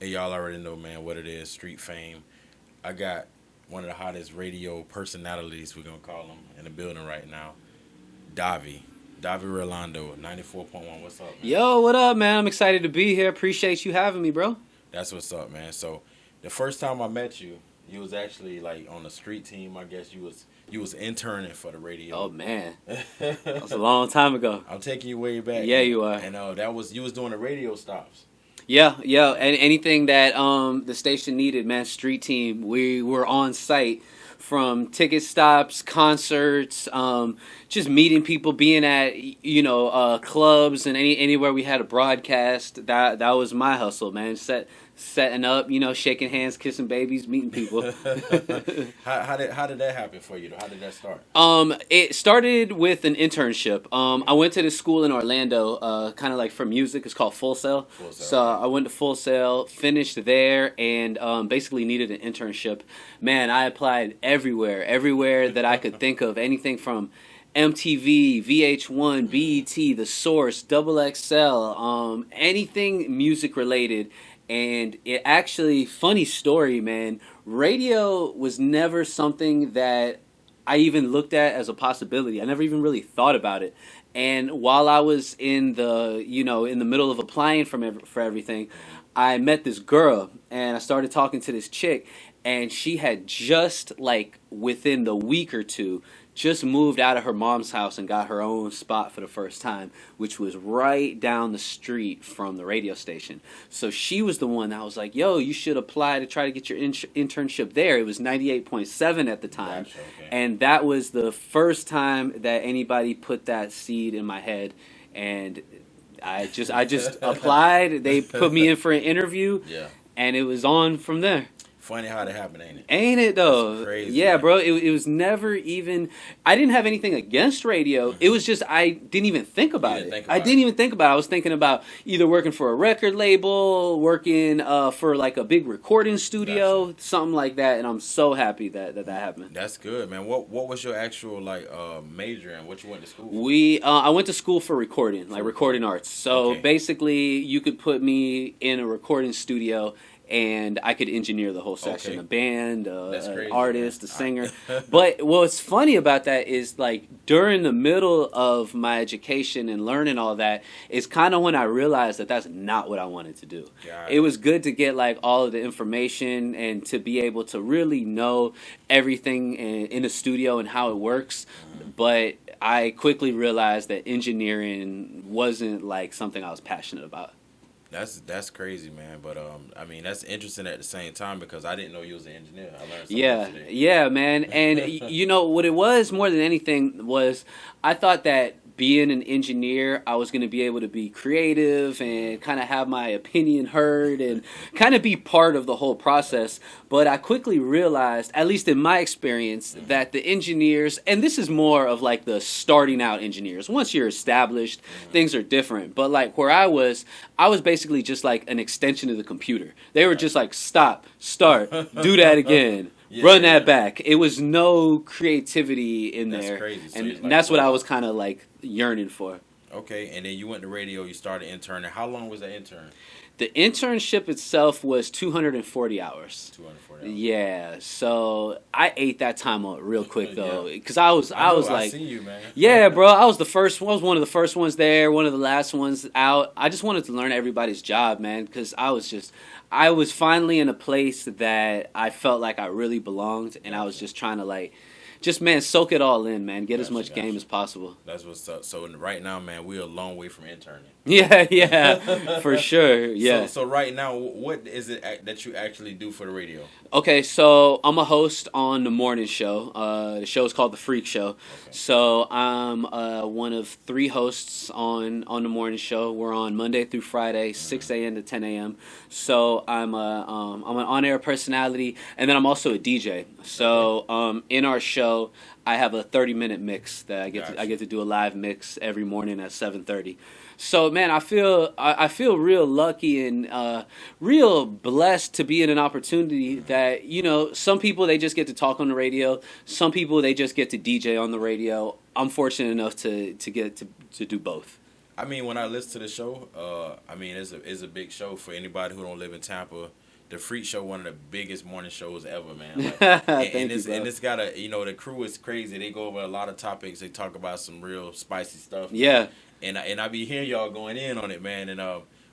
Hey, y'all already know, man, what it is. Street fame. I got one of the hottest radio personalities, we're gonna call him, in the building right now. Davy. Davy Rolando, 94.1. What's up, man? Yo, what up, man? I'm excited to be here. Appreciate you having me, bro. That's what's up, man. So, the first time I met you, you was actually like on the street team. I guess you was interning for the Oh radio. man, that was a long time ago. I'm taking you way back. Yeah, you are. And that was you was doing the radio stops. Yeah, yeah. And anything that the station needed, man. Street team. We were on site from ticket stops, concerts, just meeting people, being at clubs and anywhere we had a broadcast. That was my hustle, man. Setting up, shaking hands, kissing babies, meeting people. How did that happen for you? How did that start? It started with an internship. I went to this school in Orlando, kind of like for music. It's called Full Sail. Full Sail, So okay. I went to Full Sail, finished there, and basically needed an internship. Man, I applied everywhere that I could think of. Anything from MTV, VH1, BET, The Source, Double XL, anything music related. And it actually, funny story, man. Radio was never something that I even looked at as a possibility. I never even really thought about it. And while I was in the middle of applying for everything, I met this girl and I started talking to this chick, and she had just like within the week or two just moved out of her mom's house and got her own spot for the first time, which was right down the street from the radio station. So she was the one that was like, yo, you should apply to try to get your internship there. It was 98.7 at the time. Gotcha, okay. And that was the first time that anybody put that seed in my head. And I just applied. They put me in for an interview, Yeah. and it was on from there. Funny how that happened, ain't it? Ain't it That's though? crazy, Yeah, man. bro. It was never even. I didn't have anything against radio. It was just I didn't even think about didn't it. think I about didn't it. even think about it. I was thinking about either working for a record label, working for like a big recording studio, something like that. And I'm so happy that happened. That's good, man. What was your actual like major and what you went to school for? I went to school for recording, like recording arts. So Okay. basically, you could put me in a recording studio, and I could engineer the whole section, Okay. a band, That's an crazy, artist, a man. singer. But what's funny about that is like during the middle of my education and learning all that is kind of when I realized that that's not what I wanted to do. Got It it. was good to get like all of the information and to be able to really know everything in a studio and how it works, but I quickly realized that engineering wasn't like something I was passionate about. That's crazy, man. But I mean, that's interesting at the same time because I didn't know you was an engineer. I learned something new Yeah, today. yeah, man. And you know what it was more than anything was I thought that being an engineer, I was going to be able to be creative and kind of have my opinion heard and kind of be part of the whole process. But I quickly realized, at least in my experience, that the engineers, and this is more of like the starting out engineers. Once you're established, things are different. But like where I was basically just like an extension of the computer. They were just like, stop, start, do that again. Yeah, Run yeah. that back. It was no creativity in That's there, crazy. So and you're like, that's what I whoa. was kind of like yearning for. Okay, and then you went to radio. You started interning. How long was that intern? The internship itself was 240 hours. 240 hours. Yeah, so I ate that time up real quick though, Yeah. because I know, was I like, see you, man. yeah, bro, I was the first. I was one of the first ones there, one of the last ones out. I just wanted to learn everybody's job, man, because I was finally in a place that I felt like I really belonged, and I was just trying to like, just man, soak it all in, man, get as Gotcha, much game gotcha. as possible. That's what's up. So right now, man, we're a long way from interning. Yeah, yeah, for sure. Yeah. So right now, what is it that you actually do for the radio? Okay, so I'm a host on the morning show. The show is called The Freak Show. Okay. So I'm one of three hosts on the morning show. We're on Monday through Friday, 6 a.m. to 10 a.m. So I'm an on-air personality, and then I'm also a DJ. So in our show, I have a 30-minute mix that I Gotcha. get to do a live mix every morning at 7:30. So man, I feel real lucky and real blessed to be in an opportunity that some people they just get to talk on the radio, some people they just get to DJ on the radio. I'm fortunate enough to get to do both. I mean, when I listen to the show, I mean, it's a big show for anybody who don't live in Tampa. The Freak Show, one of the biggest morning shows ever, man. Like, Thank you, bro. and it's got the crew is crazy. They go over a lot of topics. They talk about some real spicy stuff. Yeah. And I be hearing y'all going in on it, man. And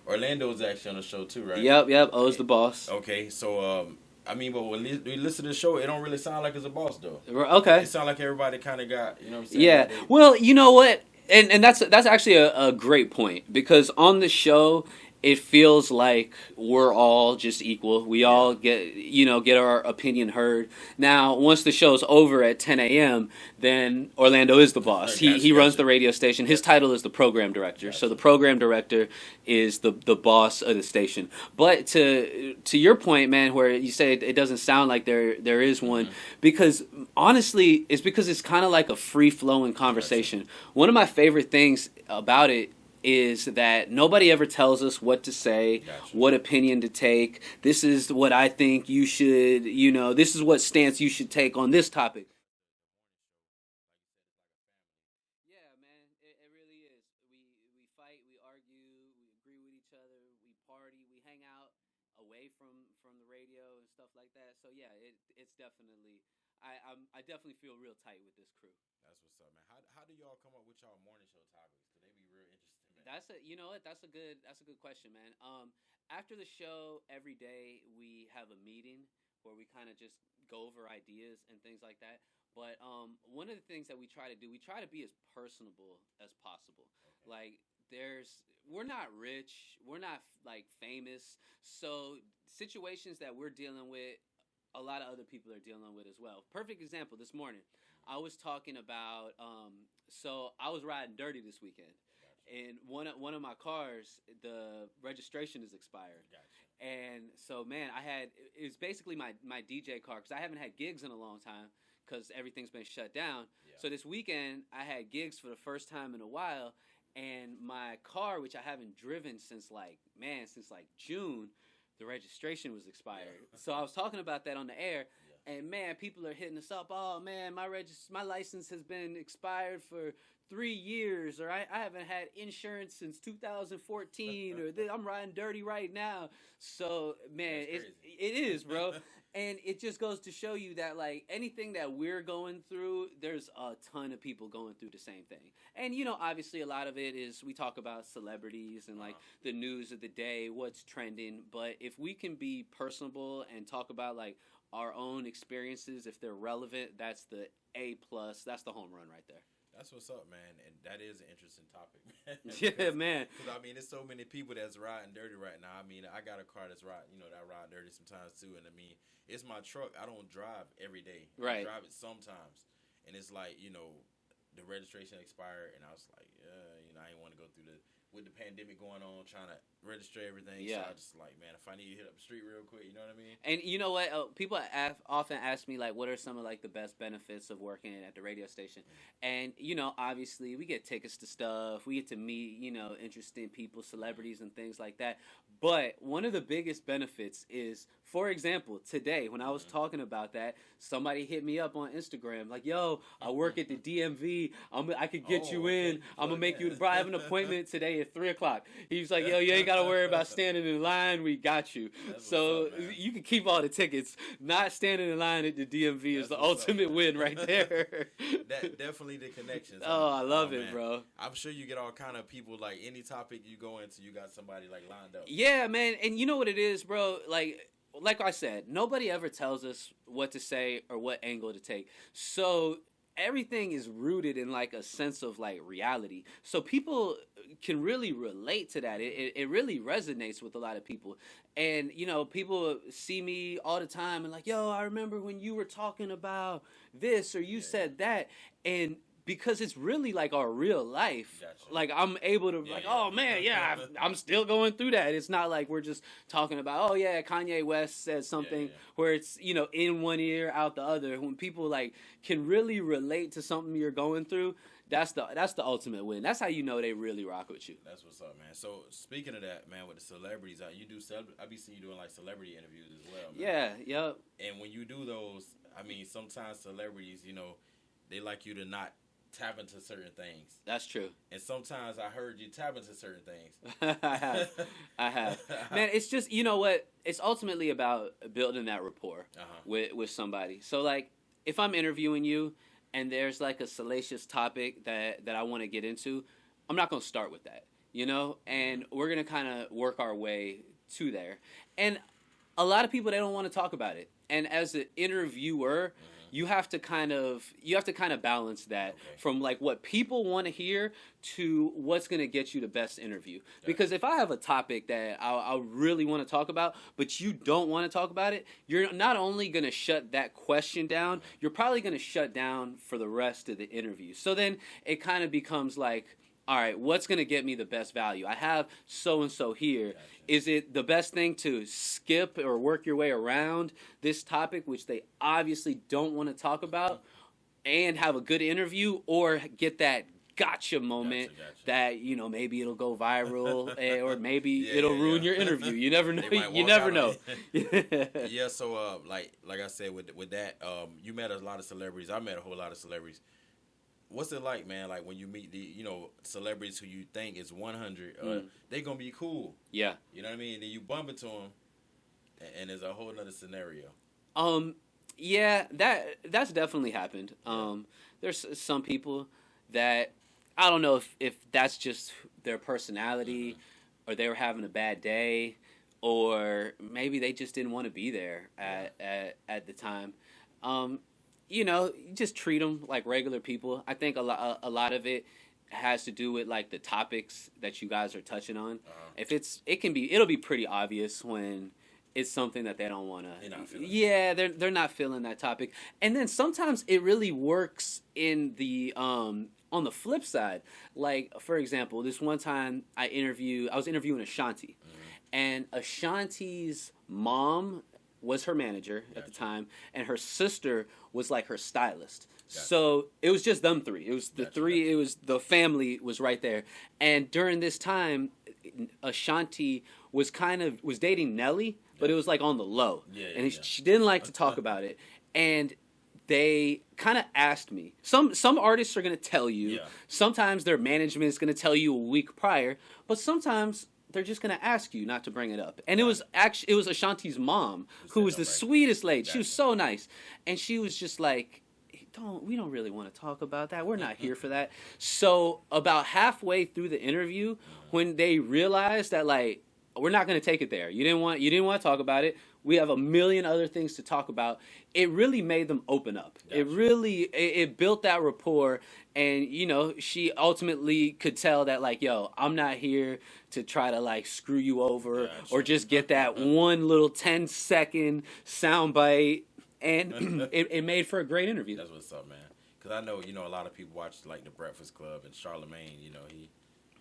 Orlando's actually on the show too, right? Yep. O's the boss. Okay, so I mean, but when we listen to the show, it don't really sound like it's a boss though. Okay. It sounds like everybody kind of got, you know what I'm saying? Yeah. Well, you know what? And that's actually a great point, because on the show it feels like we're all just equal. We all get our opinion heard. Now, once the show's over at 10 a.m., then Orlando is the boss. He runs the radio station. His title is the program director. So the program director is the boss of the station. But to your point, man, where you say it doesn't sound like there is one, because honestly, it's because it's kind of like a free-flowing conversation. One of my favorite things about it is that nobody ever tells us what to say, what opinion to take. This is what I think you should, this is what stance you should take on this topic. Yeah, man, it really is. We fight, we argue, we agree with each other, we party, we hang out away from the radio and stuff like that. So yeah, it's definitely I definitely feel real tight with this crew. That's what's up, man. How do y'all come up with y'all morning show topics? Cause they be real interesting, man. That's a good question, man. After the show, every day we have a meeting where we kind of just go over ideas and things like that. But one of the things that we try to do, we try to be as personable as possible. Okay. Like, we're not rich, we're not like famous, so situations that we're dealing with, a lot of other people are dealing with as well. Perfect example, this morning I was talking about so I was riding dirty this weekend, and one of my cars, the registration is expired. And so, man, it's basically my DJ car, because I haven't had gigs in a long time because everything's been shut down. So this weekend I had gigs for the first time in a while, and my car, which I haven't driven since like June, the registration was expired. So I was talking about that on the air, and man, people are hitting us up. Oh man, my license has been expired for 3 years, or I haven't had insurance since 2014, or I'm riding dirty right now. So man, it is, bro. And it just goes to show you that, like, anything that we're going through, there's a ton of people going through the same thing. And, obviously a lot of it is, we talk about celebrities and, like, the news of the day, what's trending. But if we can be personable and talk about, like, our own experiences, if they're relevant, that's the A+. That's the home run right there. That's what's up, man, and that is an interesting topic, man. Yeah, man. Because I mean, there's so many people that's riding dirty right now. I mean, I got a car that's that I ride dirty sometimes too, and I mean, it's my truck. I don't drive every day. Right. I drive it sometimes, and it's like the registration expired, and I was like, I didn't want to go through with the pandemic going on, trying to register everything. Yeah. So I just like, man, if I need to hit up the street real quick, you know what I mean? And you know what? People often ask me, like, what are some of, like, the best benefits of working at the radio station? And, obviously, we get tickets to stuff. We get to meet, interesting people, celebrities, and things like that. But one of the biggest benefits is, for example, today, when I was talking about that, somebody hit me up on Instagram, like, yo, I work at the DMV. I could get you in. I'm going to make you, bro, I have an appointment today at 3 o'clock. He was like, yo, you ain't got to worry about standing in line. We got you. So you can keep all the tickets. Not standing in line at the DMV is the ultimate win right there. That definitely the connections. Oh, I love it, man. Bro. I'm sure you get all kind of people, like any topic you go into, you got somebody like lined up. Yeah, man. And you know what it is, bro? Like I said, nobody ever tells us what to say or what angle to take. So everything is rooted in, like, a sense of, like, reality. So people can really relate to that. It really resonates with a lot of people. And, people see me all the time and like, yo, I remember when you were talking about this or you said that. And because it's really like our real life, like, I'm able to oh man, yeah, I'm still going through that. It's not like we're just talking about, oh yeah, Kanye West said something where it's, in one ear out the other. When people, like, can really relate to something you're going through, that's the ultimate win. That's how they really rock with you. That's what's up, man. So speaking of that, man, with the celebrities, I be seeing you doing, like, celebrity interviews as well, man. Yeah, yep. And when you do those, I mean, sometimes celebrities, they like you to not tap into certain things. That's true. And sometimes I heard you tap into certain things. I have. I have. Man, it's just, you know what? It's ultimately about building that rapport with somebody. So, like, if I'm interviewing you and there's, like, a salacious topic that I want to get into, I'm not going to start with that, you know? And we're going to kind of work our way to there. And a lot of people, they don't want to talk about it. And as an interviewer, you have to kind of balance that from like what people want to hear to what's going to get you the best interview. Because if I have a topic that I really want to talk about, but you don't want to talk about it, you're not only going to shut that question down, you're probably going to shut down for the rest of the interview. So then it kind of becomes like, all right, what's going to get me the best value? I have so-and-so here. Gotcha. Is it the best thing to skip or work your way around this topic, which they obviously don't want to talk about, and have a good interview, or get that gotcha moment that, you know, maybe it'll go viral or maybe it'll ruin your interview. You never know. You never know. Yeah, so like I said, with that, you met a lot of celebrities. I met a whole lot of celebrities. What's it like, man? Like when you meet the, you know, celebrities who you think is 100, they gonna be cool. Yeah. You know what I mean? Then you bump into them, and there's a whole nother scenario. Yeah, that's definitely happened. There's some people that I don't know if that's just their personality, or they were having a bad day, or maybe they just didn't want to be there at the time. You know, you just treat them like regular people. I think a lot of it has to do with like the topics that you guys are touching on. If it'll be pretty obvious when it's something that they don't want to. Yeah, they're not feeling that topic. And then sometimes it really works in the on the flip side. Like for example, this one time I was interviewing Ashanti, and Ashanti's mom was her manager at the time, and her sister was like her stylist. So it was just them three. It was the three. It was the family was right there. And during this time, Ashanti was dating Nelly, but it was like on the low, and she didn't like to talk about it. And they kind of asked me. Some artists are going to tell you. Sometimes their management is going to tell you a week prior, but sometimes they're just gonna ask you not to bring it up. And it was Ashanti's mom, who was the sweetest lady. She was so nice, and she was just like, we don't really want to talk about that. We're not here for that. So about halfway through the interview, when they realized that like we're not gonna take it there, you didn't want to talk about it. We have a million other things to talk about. It really made them open up. It built that rapport, and you know, she ultimately could tell that like, yo, I'm not here to try to like screw you over or just get that one little 10-second soundbite, and it made for a great interview. That's what's up, man. Because I know, you know, a lot of people watch like The Breakfast Club, and Charlamagne, you know,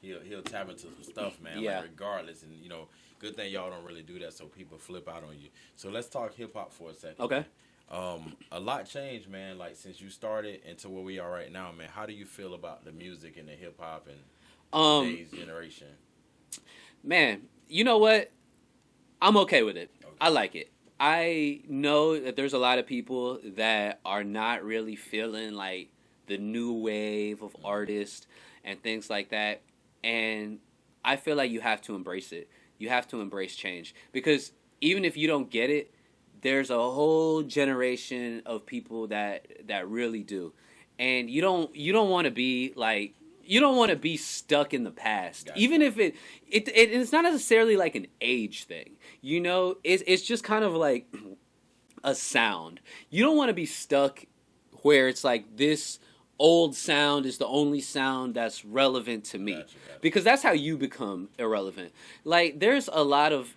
he'll tap into some stuff, man. Like, regardless, and you know, good thing y'all don't really do that, so people flip out on you. So let's talk hip hop for a second. Okay. A lot changed, man. Like since you started into where we are right now, man. How do you feel about the music and the hip hop and today's generation? Man, you know what? I'm okay with it. Okay. I like it. I know that there's a lot of people that are not really feeling like the new wave of artists and things like that. And I feel like you have to embrace it. You have to embrace change. Because even if you don't get it, there's a whole generation of people that really do. And you don't want to be like, you don't want to be stuck in the past. Gotcha. Even if it's not necessarily like an age thing. You know, it's just kind of like a sound. You don't want to be stuck where it's like this old sound is the only sound that's relevant to me. Gotcha. Because that's how you become irrelevant. Like there's a lot of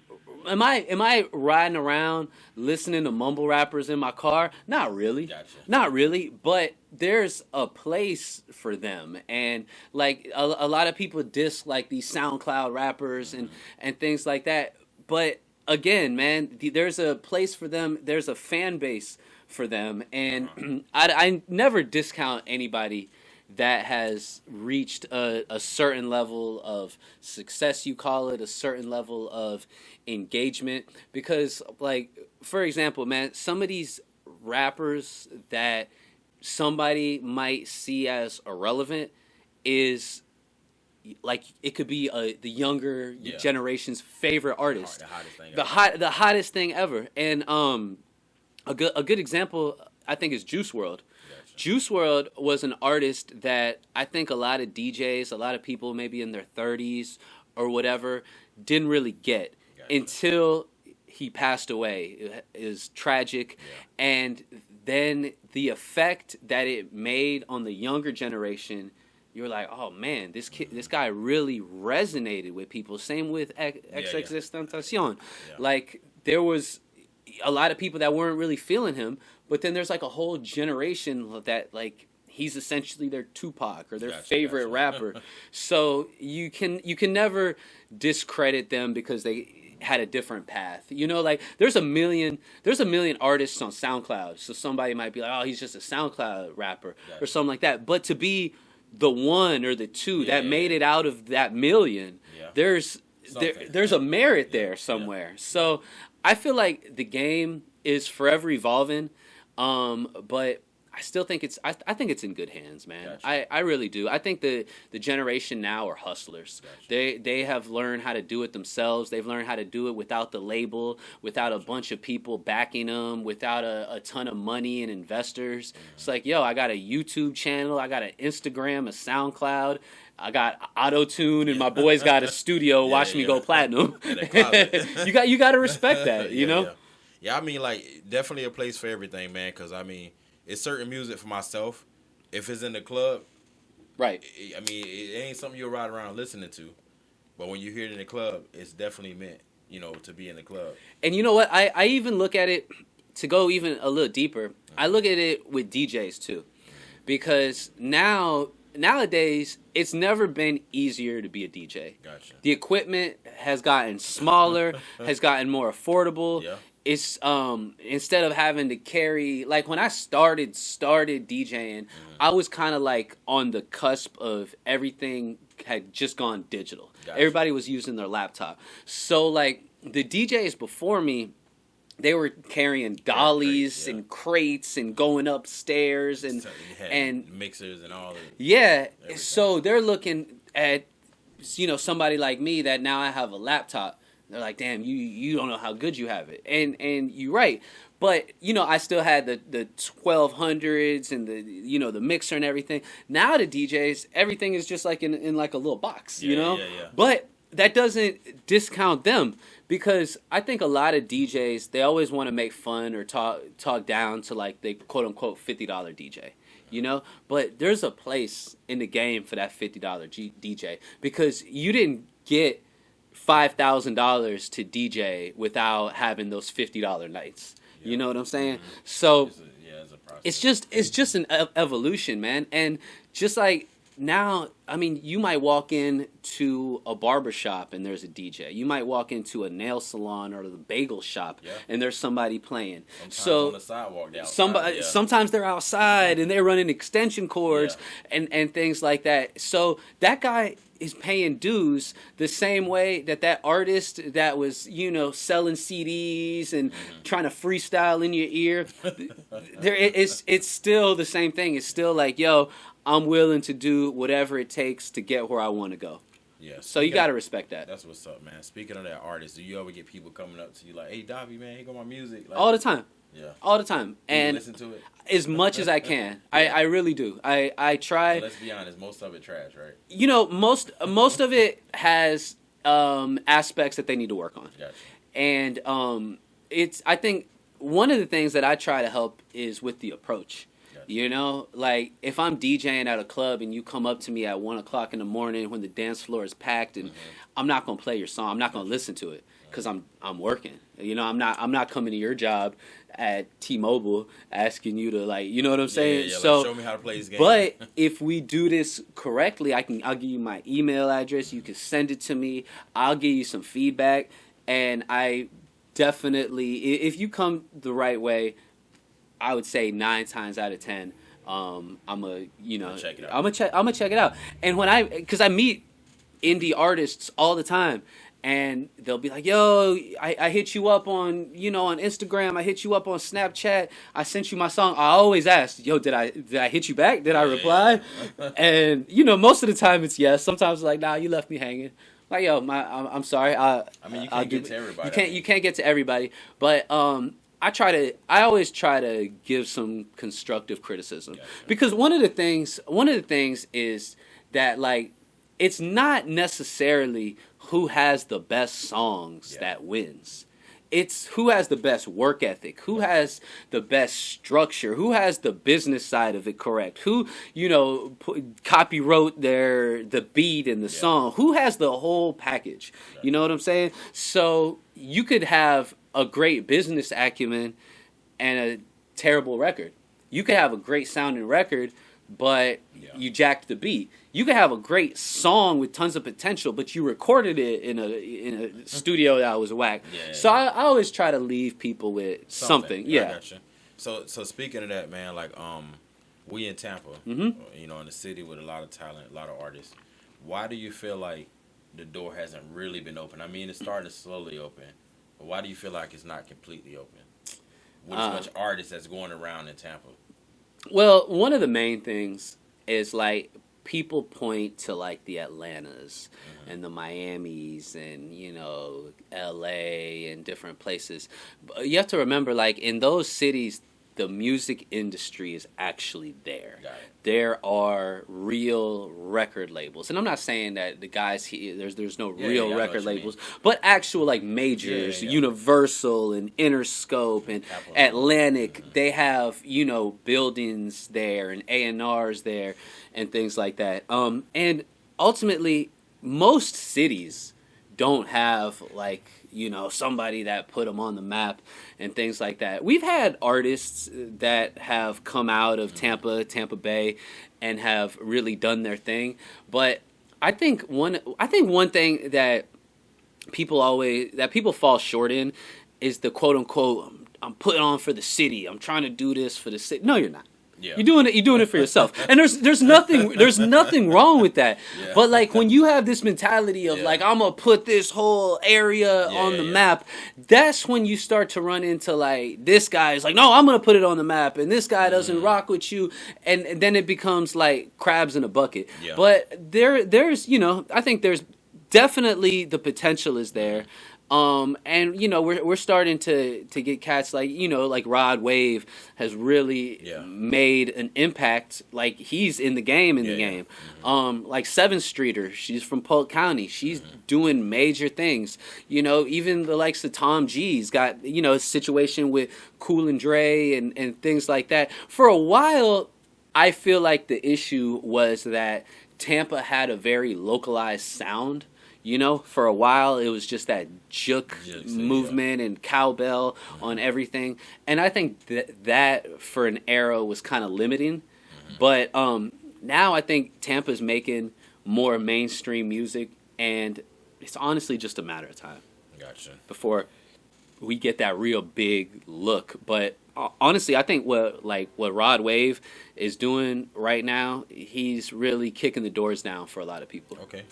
am I riding around listening to mumble rappers in my car? Not really. Gotcha. Not really, but there's a place for them. And like a lot of people diss like these SoundCloud rappers and things like that. But again, man, there's a place for them. There's a fan base for them, and I never discount anybody that has reached a certain level of success, you call it, a certain level of engagement, because like for example, man, some of these rappers that somebody might see as irrelevant is like it could be the younger generation's favorite artist, the hottest thing ever. And a good example I think is Juice World. Juice World was an artist that I think a lot of DJs, a lot of people maybe in their 30s or whatever, didn't really get until he passed away. It is tragic. Yeah. And then the effect that it made on the younger generation, you're like, oh man, this guy really resonated with people. Same with XXXTentacion. Yeah. Like, there was a lot of people that weren't really feeling him, but then there's like a whole generation that like he's essentially their Tupac or their favorite rapper. So you can never discredit them because they had a different path. You know, like there's a million artists on SoundCloud. So somebody might be like, oh, he's just a SoundCloud rapper or something like that. But to be the one or the two that made it out of that million, there's a merit there somewhere. So I feel like the game is forever evolving, but I still think I think it's in good hands, man. I really do. I think the generation now are hustlers. They have learned how to do it themselves. They've learned how to do it without the label, without a bunch of people backing them, without a ton of money and investors. It's like, yo, I got a YouTube channel, I got an Instagram, a SoundCloud. I got auto-tune, and my boys got a studio watching me go platinum. you got to respect that, you know? Yeah, I mean, like, definitely a place for everything, man, because, I mean, it's certain music for myself. If it's in the club, right? I mean, it ain't something you'll ride around listening to, but when you hear it in the club, it's definitely meant, you know, to be in the club. And you know what? I even look at it, to go even a little deeper, I look at it with DJs, too, because nowadays, it's never been easier to be a DJ. Gotcha. The equipment has gotten smaller, has gotten more affordable. Yeah. It's instead of having to carry, like when I started DJing, I was kind of like on the cusp of everything had just gone digital. Gotcha. Everybody was using their laptop. So like the DJs before me, they were carrying dollies and crates and going upstairs and mixers and all that. Yeah, everything. So they're looking at, you know, somebody like me that now I have a laptop. They're like, damn, you don't know how good you have it, and you're right. But you know, I still had the 1200s and the mixer and everything. Now the DJs, everything is just like in like a little box, you know. Yeah. But that doesn't discount them. Because I think a lot of DJs, they always want to make fun or talk down to like the quote unquote $50 DJ, you know? But there's a place in the game for that $50 DJ because you didn't get $5,000 to DJ without having those $50 nights. Yeah. You know what I'm saying? Mm-hmm. So it's just an evolution, man. And just like now, I mean, you might walk in to a barber shop and there's a DJ. You might walk into a nail salon or the bagel shop and there's somebody playing. Sometimes on the sidewalk, sometimes they're outside and they're running extension cords and things like that. So that guy is paying dues the same way that artist that was, you know, selling CDs and trying to freestyle in your ear. It's still the same thing. It's still like, yo, I'm willing to do whatever it takes to get where I want to go. Yeah. So you got to respect that. That's what's up, man. Speaking of that artist, do you ever get people coming up to you like, hey, Davy, man, here go my music? Like, all the time. Yeah. All the time. And listen to it? As much as I can. I really do. I try. So let's be honest. Most of it trash, right? You know, most of it has aspects that they need to work on. Gotcha. And I think one of the things that I try to help is with the approach. You know, like if I'm DJing at a club and you come up to me at 1 o'clock in the morning when the dance floor is packed and I'm not gonna play your song, I'm not gonna listen to it because I'm working. You know, I'm not coming to your job at T-Mobile asking you to, like, you know what I'm saying? Yeah, so like, show me how to play this game. But if we do this correctly, I'll give you my email address. You can send it to me. I'll give you some feedback, and I definitely, if you come the right way, I would say 9 times out of 10, I'm gonna check it out. I'm gonna check it out. And because I meet indie artists all the time, and they'll be like, "Yo, I hit you up on on Instagram. I hit you up on Snapchat. I sent you my song." I always ask, "Yo, did I hit you back? Did I reply?" And most of the time it's yes. Sometimes it's like, "Nah, you left me hanging." Like, yo, I'm sorry. I mean, you can't get to everybody. You can't get to everybody, but I always try to give some constructive criticism, Gotcha. because one of the things is that, like, it's not necessarily who has the best songs that wins. It's who has the best work ethic, who has the best structure, who has the business side of it correct, who copywrote the beat and the song, who has the whole package. Right. You know what I'm saying? So you could have a great business acumen and a terrible record. You could have a great sounding record, but you jacked the beat. You could have a great song with tons of potential, but you recorded it in a studio that was whack. Yeah. So I always try to leave people with something. I Yeah. gotcha. So speaking of that, man, like we in Tampa, in the city with a lot of talent, a lot of artists. Why do you feel like the door hasn't really been open? I mean, it's starting to slowly open, but why do you feel like it's not completely open? With as much artists that's going around in Tampa. Well, one of the main things is, like, people point to, like, the Atlantas and the Miamis and, LA and different places. But you have to remember, like, in those cities, the music industry is actually there. Got it. There are real record labels, and I'm not saying that the guys here, there's no real record labels, but actual, like, majors, Universal and Interscope and Atlantic. They have buildings there and A&Rs there and things like that. And ultimately, most cities don't have, like, somebody that put them on the map and things like that. We've had artists that have come out of Tampa Bay, and have really done their thing. But I think one thing that people fall short in is the quote unquote, "I'm putting on for the city. I'm trying to do this for the city." No, you're not. Yeah. You're doing it for yourself. And there's nothing wrong with that. Yeah. But, like, when you have this mentality of like, I'm gonna put this whole area on the map, that's when you start to run into, like, this guy is like, "No, I'm gonna put it on the map," and this guy doesn't rock with you, and then it becomes like crabs in a bucket. Yeah. But there's I think there's definitely the potential is there. And we're starting to get cats like like Rod Wave has really made an impact. Like, he's in the game the game. Like 7th Streeter, she's from Polk County. She's doing major things. Even the likes of Tom G's got a situation with Cool and Dre and things like that. For a while, I feel like the issue was that Tampa had a very localized sound. For a while, it was just that juke movement and cowbell on everything. And I think that for an era was kind of limiting. But now I think Tampa's making more mainstream music, and it's honestly just a matter of time. Gotcha. Before we get that real big look. But honestly, I think what Rod Wave is doing right now, he's really kicking the doors down for a lot of people. Okay.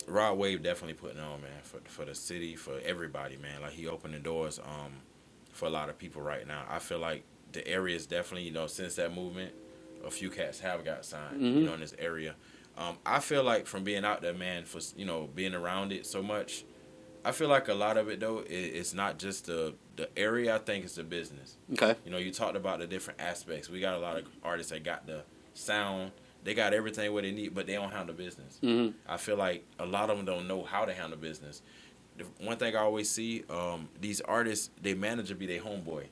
Rod Wave definitely putting on, man, for the city, for everybody, man. Like, he opened the doors for a lot of people right now. I feel like the area is definitely, since that movement, a few cats have got signed, in this area. I feel like from being out there, man, for being around it so much, I feel like a lot of it though, it's not just the area. I think it's the business. Okay. You talked about the different aspects. We got a lot of artists that got the sound. They got everything what they need, but they don't handle business. I feel like a lot of them don't know how to handle business. The one thing I always see, these artists, they manager be their homeboy.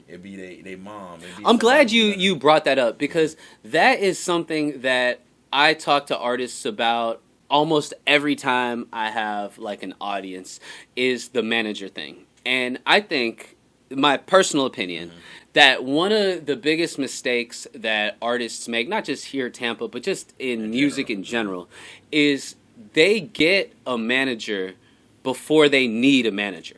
It be they mom. I'm glad you brought that up, because that is something that I talk to artists about almost every time I have, like, an audience, is the manager thing. And I think, my personal opinion, that one of the biggest mistakes that artists make, not just here at Tampa, but just in music in general, is they get a manager before they need a manager.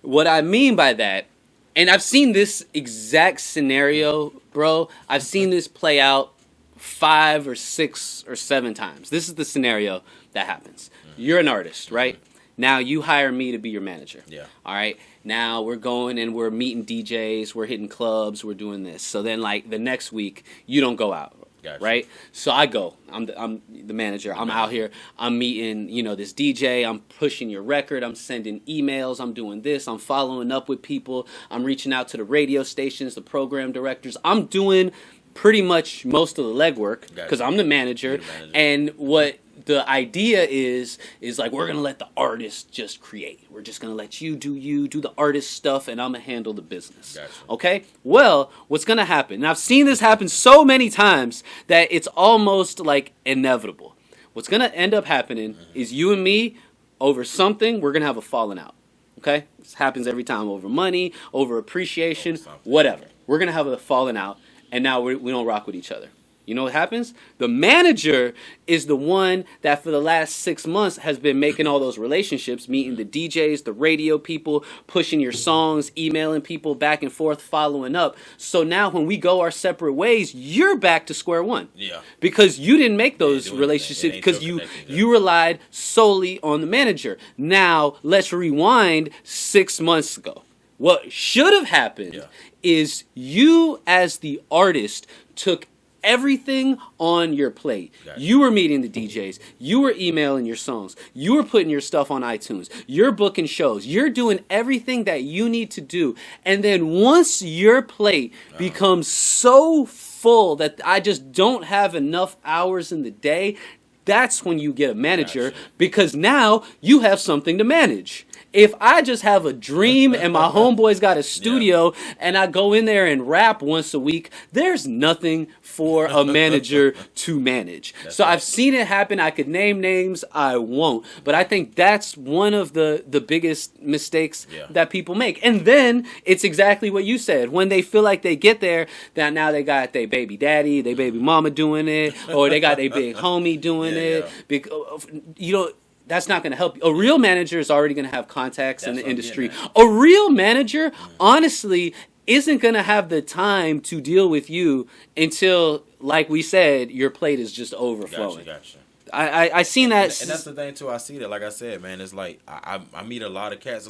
What I mean by that, and I've seen this exact scenario, bro, I've seen this play out 5 or 6 or 7 times. This is the scenario that happens. You're an artist, right? Now you hire me to be your manager. Yeah. All right. Now we're going and we're meeting DJs, we're hitting clubs, we're doing this. So then like the next week you don't go out. Gotcha. Right? So I go. I'm the manager. I'm out here. I'm meeting, this DJ. I'm pushing your record. I'm sending emails. I'm doing this. I'm following up with people. I'm reaching out to the radio stations, the program directors. I'm doing pretty much most of the legwork because I'm the manager. And what the idea is like we're gonna let the artist just create. We're just gonna let you do the artist stuff, and I'm gonna handle the business. Gotcha. Okay? Well, what's gonna happen? And I've seen this happen so many times that it's almost like inevitable. What's gonna end up happening is you and me over something. We're gonna have a falling out. Okay? This happens every time, over money, over appreciation, whatever. We're gonna have a falling out, and now we don't rock with each other. You know what happens? The manager is the one that for the last 6 months has been making all those relationships, meeting the DJs, the radio people, pushing your songs, emailing people back and forth, following up. So now when we go our separate ways, you're back to square one. Yeah. Because you didn't make those relationships because you relied solely on the manager. Now, let's rewind 6 months ago. What should have happened is you as the artist took everything on your plate. Gotcha. You were meeting the DJs. You were emailing your songs. You were putting your stuff on iTunes. You're booking shows. You're doing everything that you need to do. And then once your plate becomes so full that I just don't have enough hours in the day, that's when you get a manager because now you have something to manage. If I just have a dream and my homeboy's got a studio and I go in there and rap once a week, there's nothing for a manager to manage. So I've seen it happen. I could name names. I won't. But I think that's one of the biggest mistakes that people make. And then it's exactly what you said. When they feel like they get there, that now they got their baby daddy, their baby mama doing it, or they got their big homie doing it. Because, that's not going to help you. A real manager is already going to have contacts in the industry. A real manager, honestly, isn't going to have the time to deal with you until, like we said, your plate is just overflowing. Gotcha. I seen that. And that's the thing, too. I see that. Like I said, man, it's like I meet a lot of cats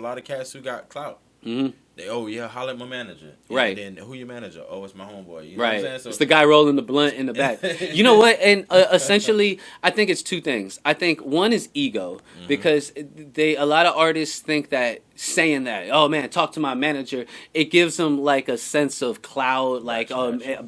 who got clout. Mm-hmm. They, holler at my manager. Right. And then, who your manager? Oh, it's my homeboy. You know right. what I'm saying? So, it's the guy rolling the blunt in the back. You know what? And essentially, I think it's two things. I think one is ego, because a lot of artists think that saying that, oh man, talk to my manager, it gives them like a sense of clout, like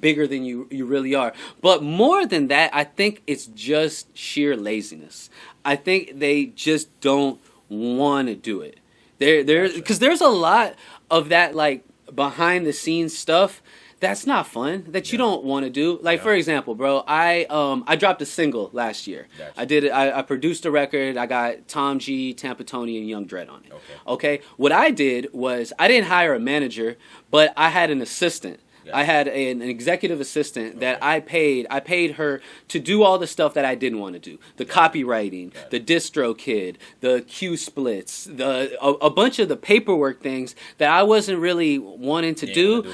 bigger than you really are. But more than that, I think it's just sheer laziness. I think they just don't want to do it. Because there's a lot of that like behind the scenes stuff that's not fun, that you don't want to do. Like for example, bro, I dropped a single last year. Gotcha. I produced a record. I got Tom G, Tampa Tony, and Young Dread on it. Okay. What I did was I didn't hire a manager, but I had an assistant. I had an executive assistant that I paid her to do all the stuff that I didn't want to do. The copywriting, the distro kid, the Q splits, a bunch of the paperwork things that I wasn't really wanting to do.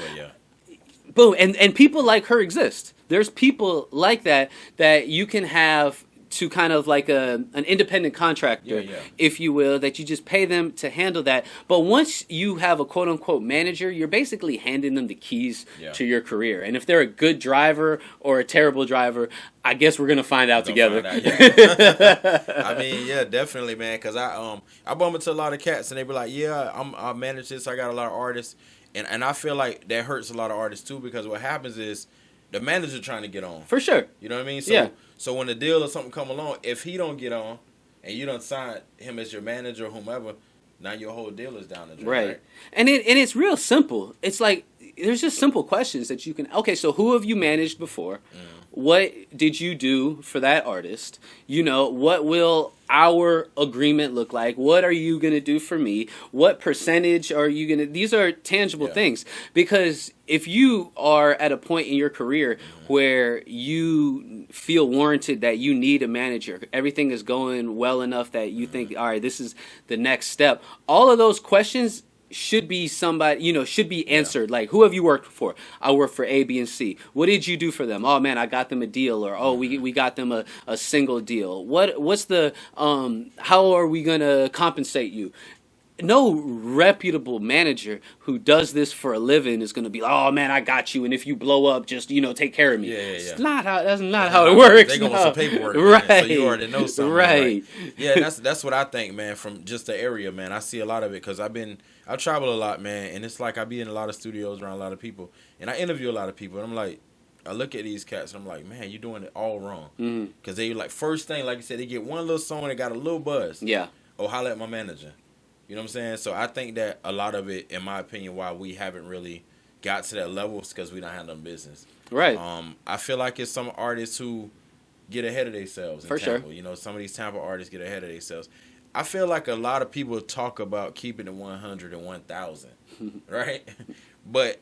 Boom. And people like her exist. There's people like that you can have to kind of like an independent contractor, if you will, that you just pay them to handle that. But once you have a quote-unquote manager, you're basically handing them the keys to your career. And if they're a good driver or a terrible driver, I guess we're going to find out together. I mean, yeah, definitely, man, because I bump into a lot of cats, and they be like, I manage this, I got a lot of artists. And I feel like that hurts a lot of artists, too, because what happens is the manager trying to get on. For sure. You know what I mean? So when a deal or something come along, if he don't get on and you don't sign him as your manager or whomever, now your whole deal is down the drain. Right. And it's real simple. It's like there's just simple questions that you can. Okay, so who have you managed before? What did you do for that artist? What will our agreement look like? What are you going to do for me? What percentage are you going to... These are tangible things. Because if you are at a point in your career where you feel warranted that you need a manager, everything is going well enough that you think, all right, this is the next step. All of those questions should be somebody, should be answered. Like, who have you worked for? I work for A, B, and C. What did you do for them? Oh man, I got them a deal, or oh, we got them a single deal. What's the how are we gonna compensate you? No reputable manager who does this for a living is gonna be like, oh man, I got you, and if you blow up, just take care of me. Yeah. It's not how that's not how it works. They going with some paperwork, right? Man, so you already know something, right? Yeah, that's what I think, man. From just the area, man, I see a lot of it because I travel a lot, man, and it's like I be in a lot of studios around a lot of people, and I interview a lot of people, and I'm like, I look at these cats, and I'm like, man, you're doing it all wrong, because they like first thing, like you said, they get one little song that got a little buzz. Yeah. Oh, holla at my manager. You know what I'm saying? So I think that a lot of it, in my opinion, why we haven't really got to that level is because we don't have no business. Right. I feel like it's some artists who get ahead of themselves. For Tampa. sure. Some of these Tampa artists get ahead of themselves. I feel like a lot of people talk about keeping it 100 and 1,000, right? But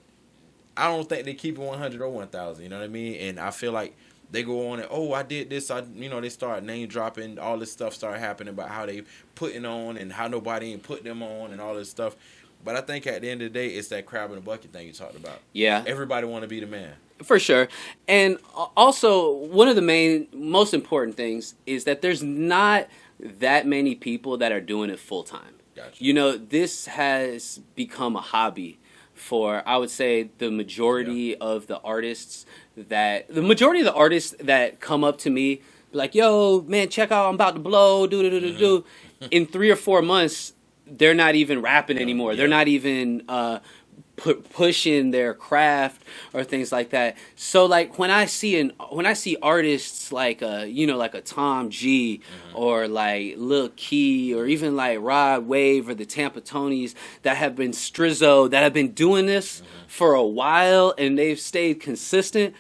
I don't think they keep it 100 or 1,000. You know what I mean? And I feel like they go on and, oh, I did this. They start name dropping. All this stuff start happening about how they putting on and how nobody ain't put them on and all this stuff. But I think at the end of the day, it's that crab in the bucket thing you talked about. Yeah. Everybody want to be the man. For sure. And also, one of the most important things is that there's not that many people that are doing it full time. Gotcha. This has become a hobby for, I would say, the majority of the artists that come up to me, like, yo, man, check out, I'm about to blow, do. In 3 or 4 months, they're not even rapping anymore. Yeah. They're not even pushing their craft or things like that. So like when I see artists like like a Tom G or like Lil Key or even like Rod Wave or the Tampa Tonys that have been Strizzo, that have been doing this for a while and they've stayed consistent,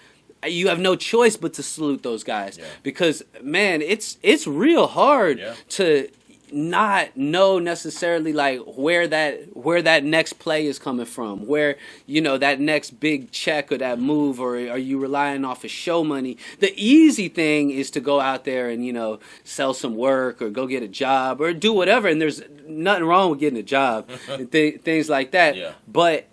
you have no choice but to salute those guys. Yeah. Because man, it's real hard to not know necessarily like where that next play is coming from, where that next big check or that move, or are you relying off of show money? The easy thing is to go out there and sell some work or go get a job or do whatever, and there's nothing wrong with getting a job and things like that. Yeah. But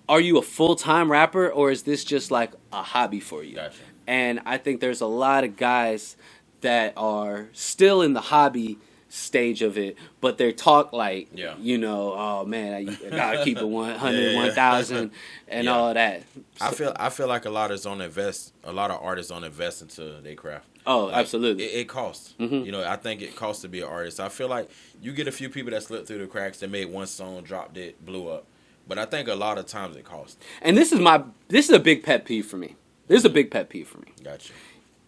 are you a full-time rapper, or is this just like a hobby for you? Gotcha. And I think there's a lot of guys that are still in the hobby stage of it, but they talk like, oh man, I gotta keep it 100, 1,000 and all that. So, I feel like a lot of artists don't invest into their craft. Oh, like, absolutely. It costs. I think it costs to be an artist. I feel like you get a few people that slipped through the cracks that made one song, dropped it, blew up. But I think a lot of times it costs. And this is a big pet peeve for me. Gotcha.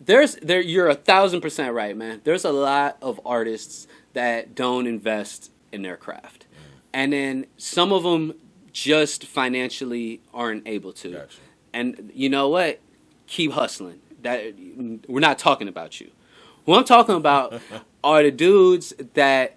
You're 1,000% right, man. There's a lot of artists that don't invest in their craft. And then some of them just financially aren't able to. Gotcha. And you know what? Keep hustling. We're not talking about you. What I'm talking about are the dudes that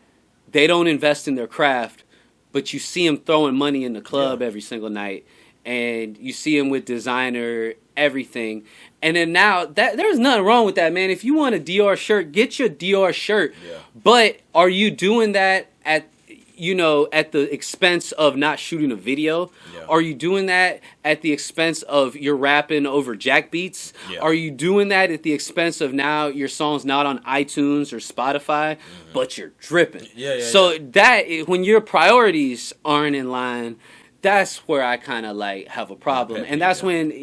they don't invest in their craft, but you see them throwing money in the club every single night, and you see them with designer everything. And then now there's nothing wrong with that, man. If you want a Dior shirt, get your Dior shirt. Yeah. But are you doing that at the expense of not shooting a video? Yeah. Are you doing that at the expense of you're rapping over jack beats? Yeah. Are you doing that at the expense of now your song's not on iTunes or Spotify, but you're dripping? That when your priorities aren't in line, that's where I kind of like have a problem. And that's when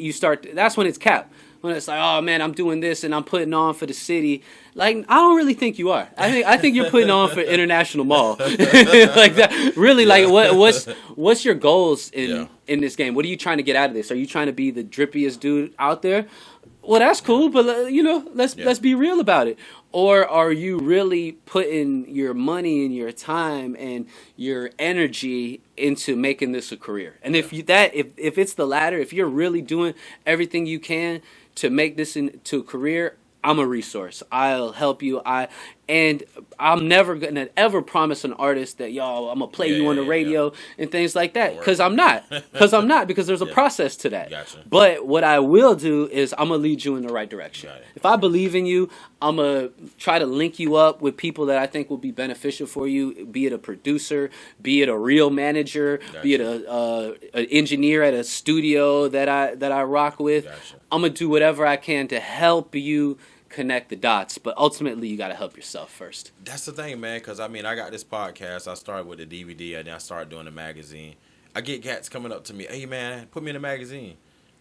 that's when it's capped. When it's like, oh man, I'm doing this and I'm putting on for the city. Like, I don't really think you are. I think you're putting on for International Mall. Like that. Really, like what's your goals in this game? What are you trying to get out of this? Are you trying to be the drippiest dude out there? Well, that's cool, but let's be real about it. Or are you really putting your money and your time and your energy into making this a career? And if it's the latter, if you're really doing everything you can to make this into a career, I'm a resource. I'll help you. And I'm never gonna ever promise an artist that, yo, I'm gonna play you on the radio and things like that, because I'm not. Because there's a process to that. Gotcha. But what I will do is I'm gonna lead you in the right direction. If I believe in you, I'm gonna try to link you up with people that I think will be beneficial for you. Be it a producer, be it a real manager, be it an engineer at a studio that I rock with. I'm gonna do whatever I can to help you connect the dots, but ultimately you got to help yourself first. That's the thing, man, because I mean, I got this podcast. I started with the DVD, and then I started doing the magazine. I get cats coming up to me, hey, man, put me in the magazine.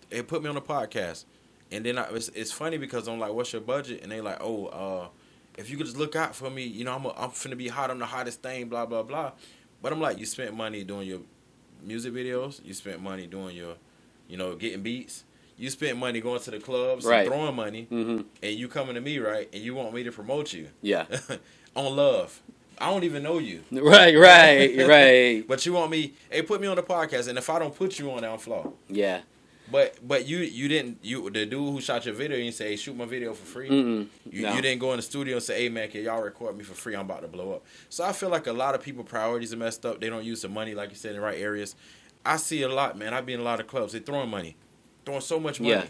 Hey, put me on the podcast. And then it's funny because I'm like, what's your budget? And they like, if you could just look out for me, you know, I'm finna be hot. I'm the hottest thing, blah, blah, blah. But I'm like, you spent money doing your music videos. You spent money doing your, you know, getting beats. You spent money going to the clubs, and throwing money, and you coming to me, right? And you want me to promote you, on love. I don't even know you, right. But you want me? Hey, put me on the podcast, and if I don't put you on, I'm flawed. Yeah. But you didn't the dude who shot your video, you say, hey, shoot my video for free. You didn't go in the studio and say, hey man, can y'all record me for free? I'm about to blow up. So I feel like a lot of people priorities are messed up. They don't use the money like you said in the right areas. I see a lot, man. I be in a lot of clubs. They throwing money. Throwing so much money.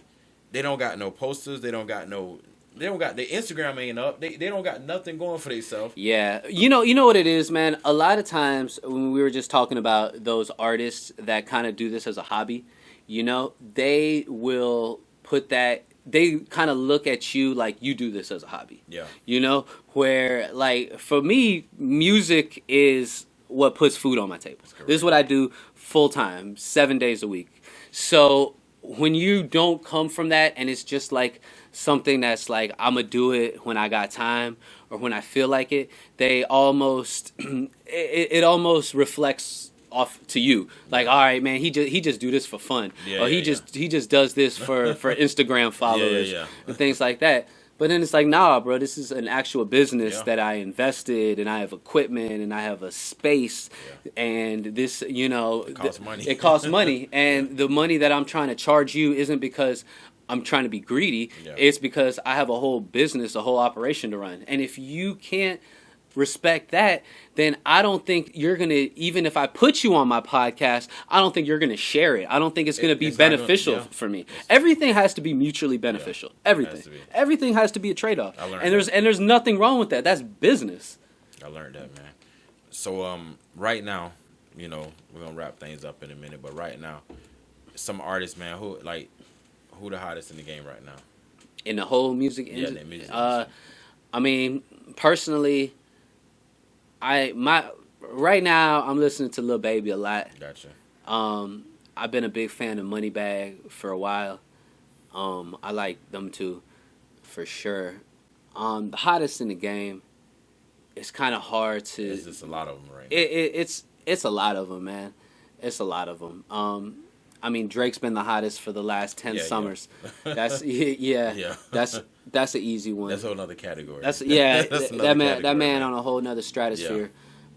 They don't got no posters. They don't got their Instagram ain't up. They don't got nothing going for themselves. Yeah. You know what it is, man? A lot of times when we were just talking about those artists that kind of do this as a hobby, you know, they will put that, they kind of look at you like you do this as a hobby. Yeah. You know, where like for me, music is what puts food on my table. This is what I do full time, 7 days a week. So when you don't come from that and it's just like something that's like, I'm going to do it when I got time or when I feel like it, they almost, it almost reflects off to you. Like, all right, man, he just do this for fun. Or he just does this for Instagram followers and things like that. But then it's like, nah, bro, this is an actual business that I invested, and I have equipment, and I have a space, and this, you know, it costs money. It costs money, and the money that I'm trying to charge you isn't because I'm trying to be greedy. It's because I have a whole business, a whole operation to run. And if you can't respect that, then I don't think you're going to, even if I put you on my podcast, I don't think you're going to share it. I don't think it's going to be beneficial for me. Everything has to be mutually beneficial. Everything has to be a trade-off. And there's nothing wrong with that. That's business. I learned that, man. So right now, you know, we're going to wrap things up in a minute, but right now, some artists, man, who the hottest in the game right now? In the whole music industry? I mean, personally, right now I'm listening to Lil Baby a lot. Gotcha. I've been a big fan of Moneybagg for a while. I like them too, for sure. The hottest in the game. It's kind of hard to. There's just a lot of them right now. It's a lot of them, man. It's a lot of them. I mean, Drake's been the hottest for the last 10 summers. That's that's an easy one. That's a whole nother category. That man on a whole nother stratosphere.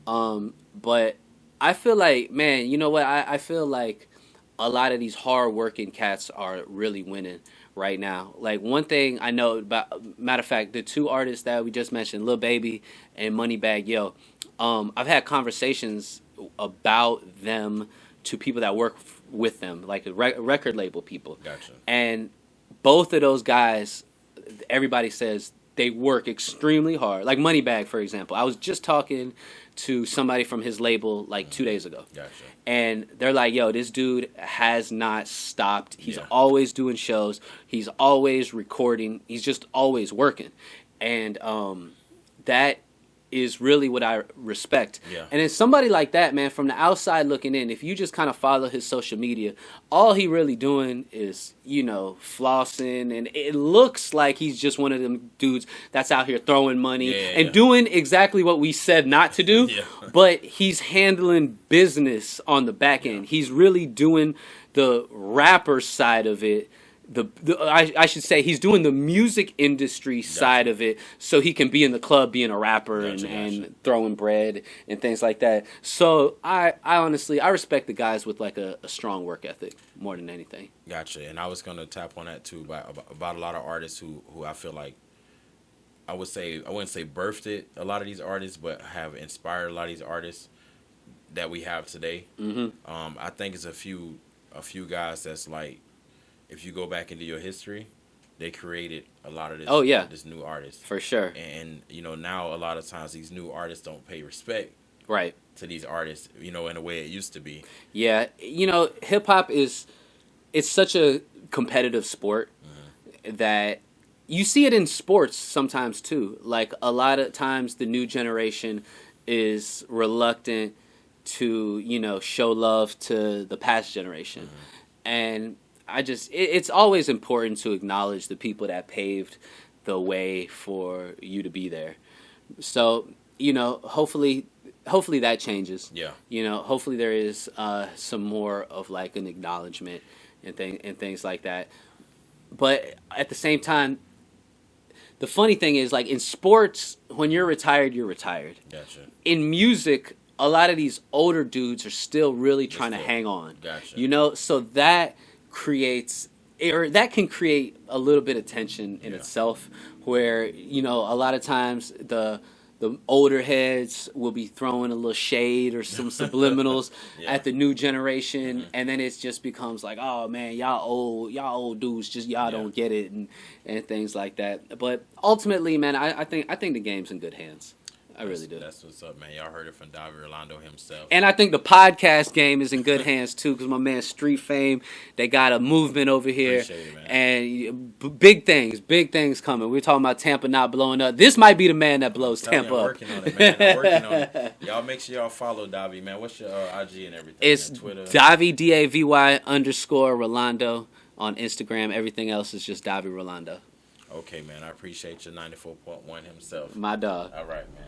But I feel like, man, you know what? I feel like a lot of these hard working cats are really winning right now. Like, one thing I know about, matter of fact, the two artists that we just mentioned, Lil Baby and Moneybagg Yo, I've had conversations about them to people that work with them, like record label people. Gotcha. And both of those guys, everybody says they work extremely hard. Like Moneybagg, for example. I was just talking to somebody from his label like 2 days ago. Gotcha. And they're like, yo, this dude has not stopped. He's always doing shows. He's always recording. He's just always working. And that is really what I respect. Yeah. And then somebody like that, man, from the outside looking in, if you just kind of follow his social media, all he really doing is, you know, flossing, and it looks like he's just one of them dudes that's out here throwing money and doing exactly what we said not to do, but he's handling business on the back end. He's really doing the rapper side of it. I should say he's doing the music industry side of it, so he can be in the club being a rapper and throwing bread and things like that. So I honestly, I respect the guys with like a strong work ethic more than anything. Gotcha. And I was gonna tap on that too about a lot of artists who I feel like I would say, I wouldn't say birthed it, a lot of these artists, but have inspired a lot of these artists that we have today. I think it's a few guys that's like, if you go back into your history, they created a lot of this. Oh yeah, this new artist for sure. And now a lot of times these new artists don't pay respect Right. to these artists, in a way it used to be. Yeah, hip hop it's such a competitive sport that you see it in sports sometimes too. Like a lot of times the new generation is reluctant to, show love to the past generation. And it's always important to acknowledge the people that paved the way for you to be there. So, hopefully that changes. Yeah. Hopefully there is some more of like an acknowledgement and things like that. But at the same time, the funny thing is, like in sports, when you're retired, you're retired. Gotcha. In music, a lot of these older dudes are still really trying to hang on. Gotcha. So that can create a little bit of tension in itself, where a lot of times the older heads will be throwing a little shade or some subliminals at the new generation, and then it just becomes like, oh man, y'all old dudes, just y'all don't get it, and things like that. But ultimately, man, I think the game's in good hands. I really do. That's what's up, man. Y'all heard it from Davy Rolando himself. And I think the podcast game is in good hands too, because my man Street Fame, they got a movement over here. Appreciate it, man. And big things coming. We're talking about Tampa not blowing up. This might be the man that blows Tampa up. I'm working on it, man. I'm working on it. Y'all make sure y'all follow Davy, man. What's your IG and everything? It's Twitter. Davy Davy_Rolando on Instagram. Everything else is just Davy Rolando. Okay, man. I appreciate your 94.1 himself. My dog. All right, man.